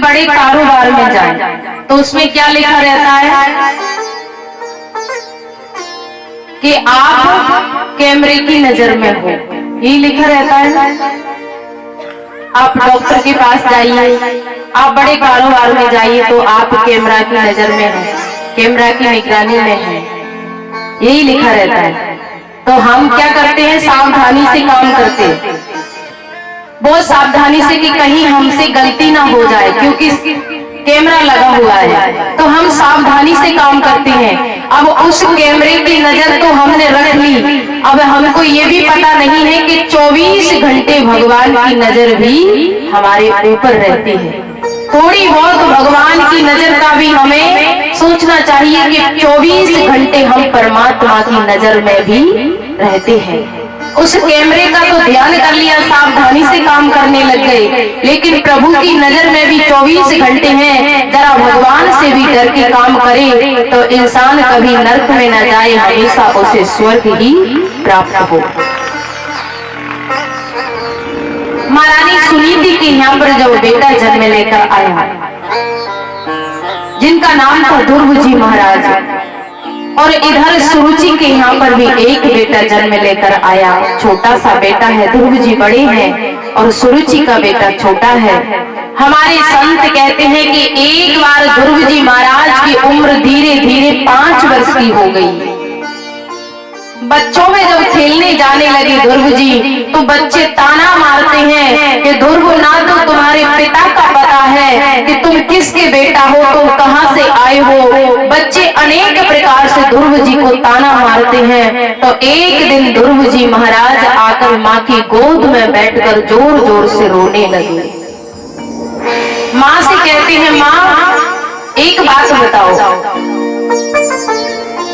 बड़े कारोबार में जाए तो उसमें क्या लिखा रहता है कि आप कैमरे की नजर में हो, यही लिखा रहता है। आप डॉक्टर के पास जाइए, आप बड़े कारोबार में जाइए तो आप कैमरा की नजर में हैं, कैमरा की निगरानी में हैं, यही लिखा रहता है। तो हम क्या करते हैं, सावधानी से काम करते हैं, बहुत सावधानी से कि कहीं हमसे गलती ना हो जाए, क्योंकि कैमरा लगा हुआ है तो हम सावधानी से काम करते हैं। अब उस कैमरे की नजर तो हमने रख ली, अब हमको ये भी पता नहीं है कि 24 घंटे भगवान की नजर भी हमारे ऊपर रहती है। थोड़ी बहुत भगवान की नजर का भी हमें सोचना चाहिए कि 24 घंटे हम परमात्मा की नजर में भी रहते हैं। उस कैमरे का तो ध्यान कर लिया, सावधानी से काम करने लग गए, लेकिन प्रभु की नजर में भी 24 घंटे हैं। जरा भगवान से भी डर के काम करे तो इंसान कभी नरक में न जाए, हमेशा उसे स्वर्ग ही प्राप्त हो। महारानी सुनीति के यहाँ पर जो बेटा जन्म लेकर आया, जिनका नाम था ध्रुव जी महाराज, और इधर सुरुचि के यहाँ पर भी एक बेटा जन्म लेकर आया। छोटा सा बेटा है, ध्रुव जी बड़े हैं और सुरुचि का बेटा छोटा है। हमारे संत कहते हैं कि एक बार ध्रुव जी महाराज की उम्र धीरे धीरे 5 वर्ष की हो गई। बच्चों में जब खेलने जाने लगे ध्रुव जी, तो बच्चे ताना मारते हैं कि ध्रुव, ना तो तुम्हारे पिता का पता है कि तुम किसके बेटा हो, तुम कहाँ से आए हो। बच्चे अनेक प्रकार से ध्रुव जी को ताना मारते हैं। तो एक दिन ध्रुव जी महाराज आकर माँ की गोद में बैठकर जोर जोर से रोने लगे। माँ से कहते हैं, माँ एक बात बताओ,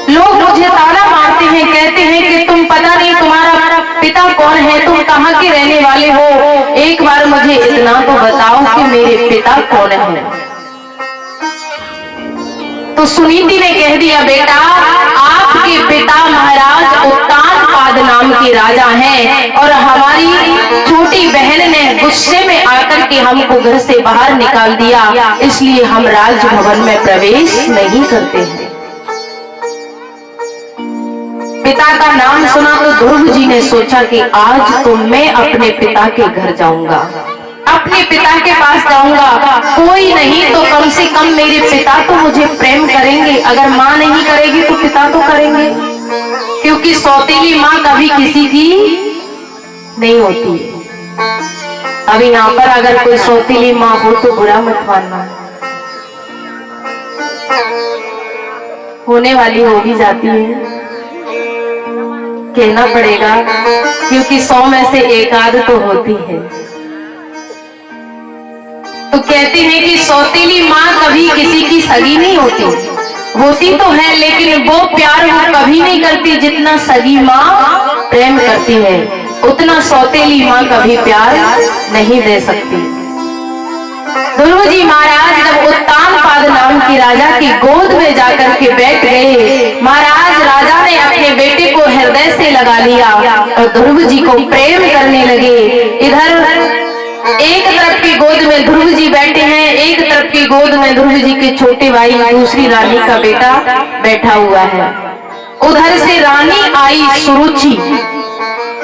लोग मुझे ताना मारते हैं, कहते हैं कि तुम पता नहीं तुम्हारा पिता कौन है, तुम कहाँ के रहने वाले हो, एक बार मुझे इतना तो बताओ कि मेरे पिता कौन है। तो सुनीति ने कह दिया, बेटा आपके पिता महाराज उत्तानपाद नाम के राजा हैं, और हमारी छोटी बहन ने गुस्से में आकर के हमको घर से बाहर निकाल दिया, इसलिए हम राजभवन में प्रवेश नहीं करते हैं। पिता का नाम सुना तो ध्रुव जी ने सोचा कि आज तो मैं अपने पिता के घर जाऊंगा, अपने पिता के पास जाऊंगा, कोई नहीं तो कम से कम मेरे पिता तो मुझे प्रेम करेंगे, अगर माँ नहीं करेगी तो पिता तो करेंगे, क्योंकि सौतेली माँ कभी किसी की नहीं होती। अभी यहाँ पर अगर कोई सौतेली माँ हो तो बुरा मत मानना, होने वाली हो भी जाती है, कहना पड़ेगा, क्योंकि 100 में से एक आध तो होती है। तो कहते हैं कि सौतेली माँ कभी किसी की सगी नहीं होती, होती तो है लेकिन वो प्यार वो कभी नहीं करती जितना सगी माँ प्रेम करती है, उतना सौतेली माँ कभी प्यार नहीं दे सकती। ध्रुव जी महाराज जब उत्तानपाद नाम की राजा की गोद में जाकर के बैठ गए, महाराज राजा ने अपने बेटे को हृदय से लगा लिया और ध्रुव जी को प्रेम करने लगे। इधर एक तरफ की गोद में ध्रुव जी बैठे हैं, एक तरफ की गोद में ध्रुव जी के छोटे भाई दूसरी रानी का बेटा बैठा हुआ है। उधर से रानी आई सुरुचि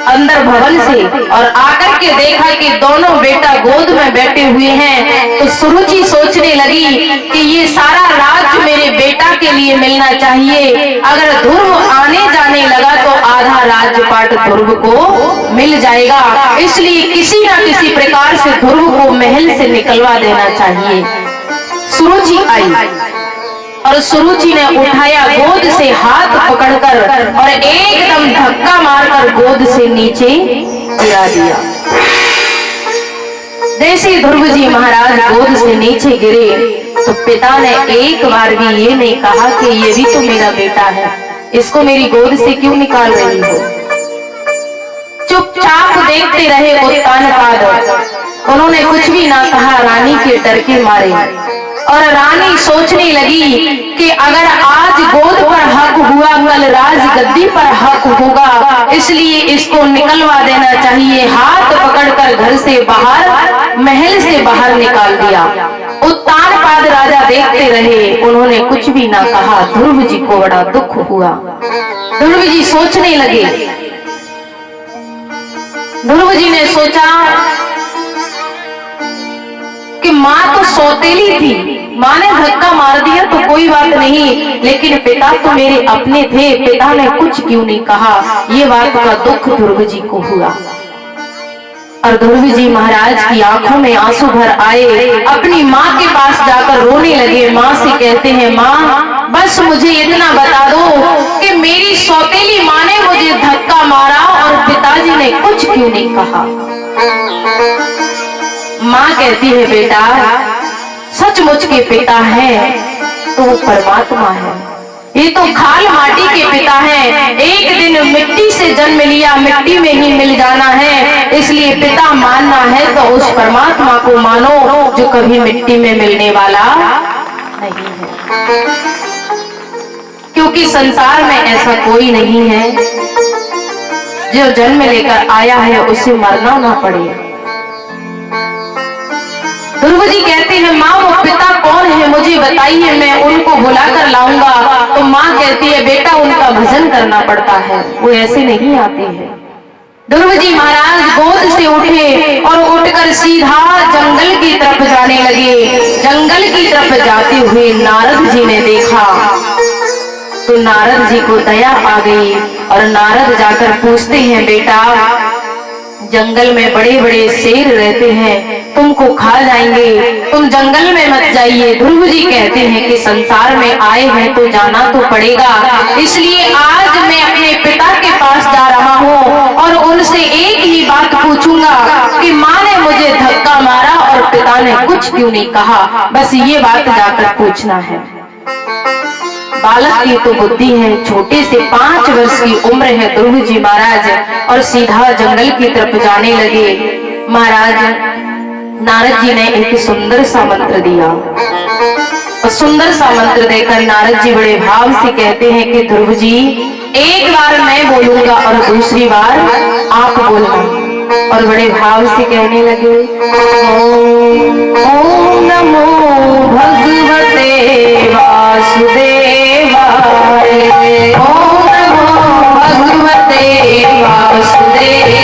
अंदर भवन से, और आकर के देखा कि दोनों बेटा गोद में बैठे हुए हैं, तो सुरुचि सोचने लगी कि ये सारा राज मेरे बेटा के लिए मिलना चाहिए, अगर ध्रुव आने जाने लगा तो आधा राजपाट ध्रुव को मिल जाएगा, इसलिए किसी न किसी प्रकार से ध्रुव को महल से निकलवा देना चाहिए। सुरुचि आई और सुरुचि ने उठाया, गोद से हाथ पकड़कर और एकदम धक्का मारकर गोद से नीचे गिरा दिया। जैसे ध्रुव जी महाराज गोद से नीचे गिरे तो पिता ने एक बार भी ये नहीं कहा कि ये भी तो मेरा बेटा है, इसको मेरी गोद से क्यों निकाल रही हो। चुपचाप देखते रहे उत्तानपाद, उन्होंने कुछ भी ना कहा, रानी के डर के मारे। और रानी सोचने लगी कि अगर आज गोद पर हक हुआ, कल राजगद्दी पर हक होगा, इसलिए इसको निकलवा देना चाहिए। हाथ पकड़कर घर से बाहर, महल से बाहर निकाल दिया। उत्तानपाद राजा देखते रहे, उन्होंने कुछ भी ना कहा। ध्रुव जी को बड़ा दुख हुआ। ध्रुव जी सोचने लगे। ध्रुव जी ने सोचा कि माँ तो सौतेली थी, माँ ने धक्का मार दिया तो कोई बात नहीं, लेकिन पिता तो मेरे अपने थे, पिता ने कुछ क्यों नहीं कहा। ये बात का दुख ध्रुव जी को हुआ और ध्रुव जी महाराज की आंखों में आंसू भर आए। अपनी माँ के पास जाकर रोने लगे। माँ से कहते हैं, माँ बस मुझे इतना बता दो कि मेरी सौतेली माँ ने मुझे धक्का मारा और पिताजी ने कुछ क्यों नहीं कहा। माँ कहती है, बेटा सचमुच के पिता है तो वो परमात्मा है, ये तो खाल माटी के पिता है। एक दिन मिट्टी से जन्म लिया, मिट्टी में ही मिल जाना है, इसलिए पिता मानना है तो उस परमात्मा को मानो जो कभी मिट्टी में मिलने वाला नहीं है। क्योंकि संसार में ऐसा कोई नहीं है जो जन्म लेकर आया है उसे मरना ना पड़े। ध्रुव जी कहते हैं, माँ वो पिता कौन है मुझे बताइए, मैं उनको बुलाकर लाऊंगा। तो माँ कहती है, बेटा उनका भजन करना पड़ता है, वो ऐसे नहीं आते हैं। ध्रुव जी महाराज गोद से उठे और उठकर सीधा जंगल की तरफ जाने लगे। जंगल की तरफ जाते हुए नारद जी ने देखा तो नारद जी को दया आ गई और नारद जाकर पूछते हैं, बेटा जंगल में बड़े बड़े शेर रहते हैं, तुमको खा जाएंगे, तुम जंगल में मत जाइए। ध्रुव जी कहते हैं कि संसार में आए हैं तो जाना तो पड़ेगा, इसलिए आज मैं अपने पिता के पास जा रहा हूँ और उनसे एक ही बात पूछूंगा कि माँ ने मुझे धक्का मारा और पिता ने कुछ क्यों नहीं कहा। बस ये बात जाकर पूछना है। बालक की तो बुद्धि है, छोटे से 5 वर्ष की उम्र है ध्रुव जी महाराज, और सीधा जंगल की तरफ जाने लगे। महाराज नारद जी ने एक सुंदर सा मंत्र दिया और सुंदर सा मंत्र देकर नारद जी बड़े भाव से कहते हैं कि ध्रुव जी एक बार मैं बोलूंगा और दूसरी बार आप बोलना। और बड़े भाव से कहने लगे, ओम नमो भगवते वासुदेवाय, ओम नमो भगवते वासुदेवाय।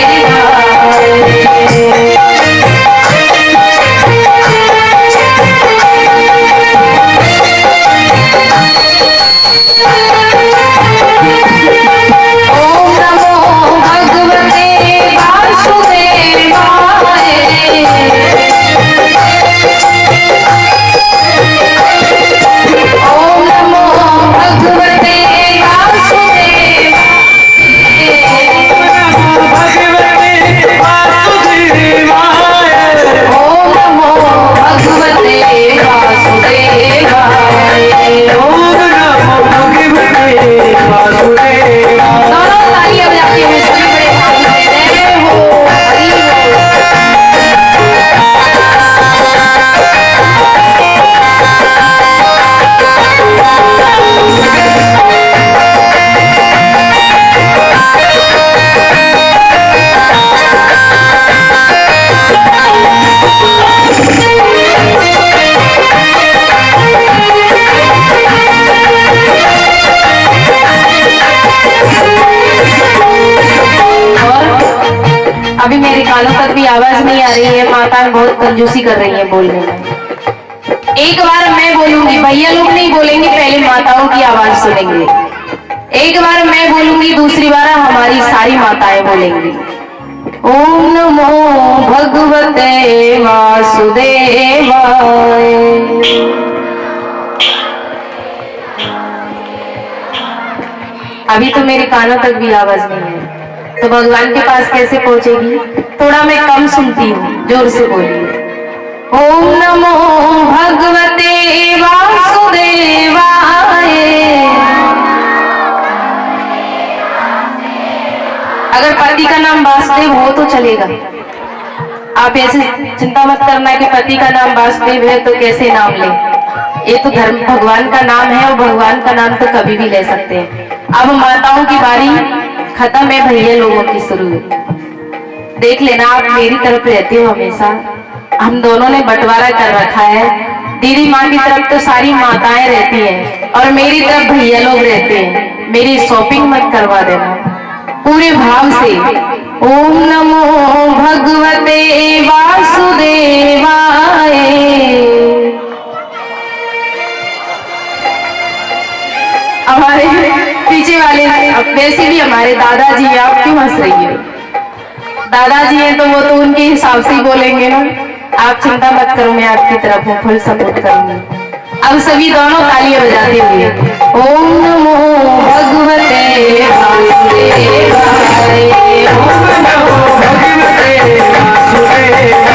अभी मेरे कानों तक भी आवाज नहीं आ रही है, माताएं बहुत कंजूसी कर रही हैं बोलने में। एक बार मैं बोलूंगी, भैया लोग नहीं बोलेंगे, पहले माताओं की आवाज सुनेंगे। एक बार मैं बोलूंगी, दूसरी बार हमारी सारी माताएं बोलेंगी। ओम नमो भगवते वासुदेवाय। अभी तो मेरे कानों तक भी आवाज नहीं है, तो भगवान के पास कैसे पहुंचेगी? थोड़ा मैं कम सुनती हूँ, जोर से बोलिए। ओम नमो भगवते वासुदेवाय। अगर पति का नाम वासुदेव हो तो चलेगा। आप ऐसे चिंता मत करना कि पति का नाम वासुदेव है तो कैसे नाम ले। ये तो धर्म भगवान का नाम है और भगवान का नाम तो कभी भी ले सकते हैं। अब माताओं की बारी खत्म है, भैया लोगों की शुरू है। देख लेना, आप मेरी तरफ रहते हो हमेशा। हम दोनों ने बंटवारा कर रखा है, दीदी माँ की तरफ तो सारी माताएं रहती हैं और मेरी तरफ भैया लोग रहते हैं। मेरी शॉपिंग मत करवा देना। पूरे भाव से ओम नमो भगवते वासुदेवाय। हमारे पीछे वाले वैसे भी हमारे दादाजी हैं, आप क्यों हंस रही है? दादाजी हैं तो वो तो उनके हिसाब से ही बोलेंगे ना। आप चिंता मत करो, मैं आपकी तरफ हूँ, फुल सपोर्ट करूंगी। अब सभी दोनों तालियां बजाते हुए ओम नमो भगवते वासुदेवाय। ओम नमो भगवते वासुदेवाय।